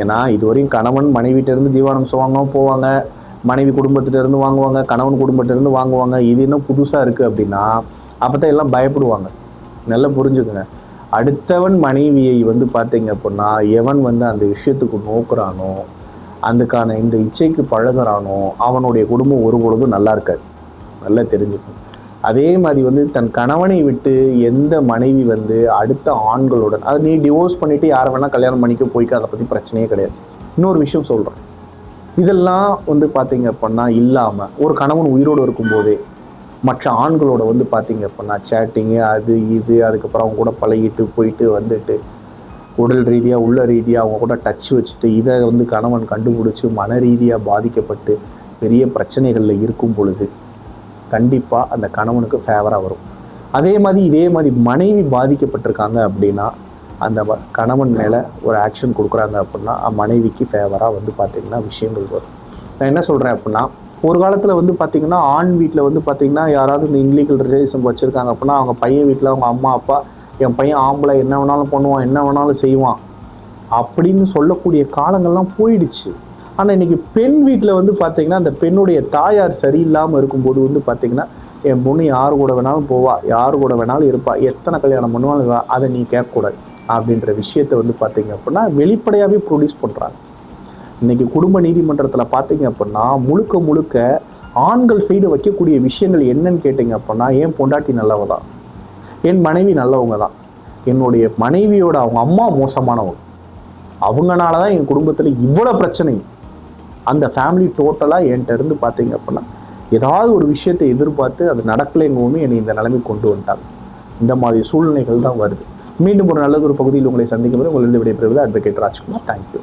ஏன்னா இதுவரையும் கணவன் மனைவிட்டிருந்து ஜீவானம்சம் வாங்காமல் போவாங்க, மனைவி குடும்பத்திட்டேருந்து வாங்குவாங்க, கணவன் குடும்பத்திலேருந்து வாங்குவாங்க. இது என்ன புதுசாக இருக்குது அப்படின்னா அப்போ தான் எல்லாம் பயப்படுவாங்க. நல்லா புரிஞ்சுக்குங்க. அடுத்தவன் மனைவியை வந்து பார்த்தீங்க அப்படின்னா எவன் வந்து அந்த விஷயத்துக்கு நோக்குறானோ, அதுக்கான இந்த இச்சைக்கு பழகுறானோ, அவனுடைய குடும்பம் ஒரு பொழுதும் நல்லா இருக்காது. நல்லா தெரிஞ்சுக்கணும். அதே மாதிரி வந்து தன் கணவனை விட்டு எந்த மனைவி வந்து அடுத்த ஆண்களுடன், அது நீ டிவோர்ஸ் பண்ணிட்டு யாரை வேணால் கல்யாணம் பண்ணிக்க போய்க்க, அதை பற்றி பிரச்சனையே கிடையாது. இன்னொரு விஷயம் சொல்கிறேன். இதெல்லாம் வந்து பார்த்தீங்க அப்படின்னா இல்லாமல் ஒரு கணவன் உயிரோடு இருக்கும்போதே மற்ற ஆண்களோட வந்து பார்த்தீங்க அப்படின்னா சேட்டிங்கு அது இது, அதுக்கப்புறம் அவங்க கூட பழகிட்டு போயிட்டு வந்துட்டு உடல் ரீதியாக உள்ள ரீதியாக அவங்க கூட டச் வச்சுட்டு இதை வந்து கணவன் கண்டுபிடிச்சி மன ரீதியாக பாதிக்கப்பட்டு பெரிய பிரச்சனைகளில் இருக்கும் பொழுது கண்டிப்பாக அந்த கணவனுக்கு ஃபேவராக வரும். அதே மாதிரி மனைவி பாதிக்கப்பட்டிருக்காங்க அப்படின்னா அந்த கணவன் மேலே ஒரு ஆக்ஷன் கொடுக்குறாங்க அப்படின்னா மனைவிக்கு ஃபேவராக வந்து பார்த்திங்கன்னா விஷயங்கள் வரும். நான் என்ன சொல்கிறேன் அப்படின்னா, ஒரு காலத்தில் வந்து பார்த்திங்கன்னா ஆண் வீட்டில் வந்து பார்த்திங்கன்னா யாராவது இந்த இல்லீகல் ரிலேஷன் வச்சுருக்காங்க அப்படின்னா அவங்க பையன் வீட்டில் அவங்க அம்மா அப்பா என் பையன் ஆம்பளை என்ன வேணாலும் பண்ணுவான், என்ன வேணாலும் செய்வான் அப்படின்னு சொல்லக்கூடிய காலங்கள்லாம் போயிடுச்சு. ஆனால் இன்றைக்கி பெண் வீட்டில் வந்து பார்த்திங்கன்னா அந்த பெண்ணுடைய தாயார் சரியில்லாமல் இருக்கும்போது வந்து பார்த்திங்கன்னா என் பொண்ணு யார் கூட வேணாலும் போவா, யார் கூட வேணாலும் இருப்பா, எத்தனை கல்யாணம் பண்ணுவாலும் அதை நீ கேட்கக்கூடாது அப்படின்ற விஷயத்தை வந்து பார்த்திங்க அப்படின்னா வெளிப்படையாகவே ப்ரொடியூஸ் பண்ணுறாங்க. இன்றைக்கி குடும்ப நீதிமன்றத்தில் பார்த்திங்க அப்படின்னா முழுக்க ஆண்கள் சைடு வைக்கக்கூடிய விஷயங்கள் என்னன்னு கேட்டிங்க அப்படின்னா, என் பொண்டாட்டி நல்லவ தான், என் மனைவி நல்லவங்க தான், என்னுடைய மனைவியோட அவங்க அம்மா மோசமானவங்க, அவங்கனால தான் என் குடும்பத்தில் இவ்வளோ பிரச்சனை. அந்த ஃபேமிலி டோட்டலாக என்கிட்ட இருந்து பார்த்தீங்க அப்படின்னா ஏதாவது ஒரு விஷயத்தை எதிர்பார்த்து அது நடக்கலைங்கவுமே என்னை இந்த நிலைமை கொண்டு வந்துட்டாங்க. இந்த மாதிரி சூழ்நிலைகள் தான் வருது. மீண்டும் ஒரு நல்லதொரு பகுதியில் உங்களை சந்திக்கும் வரை உங்களிருந்து விடைபெறுவது அட்வொகேட் ராஜ்குமார். தேங்க்யூ.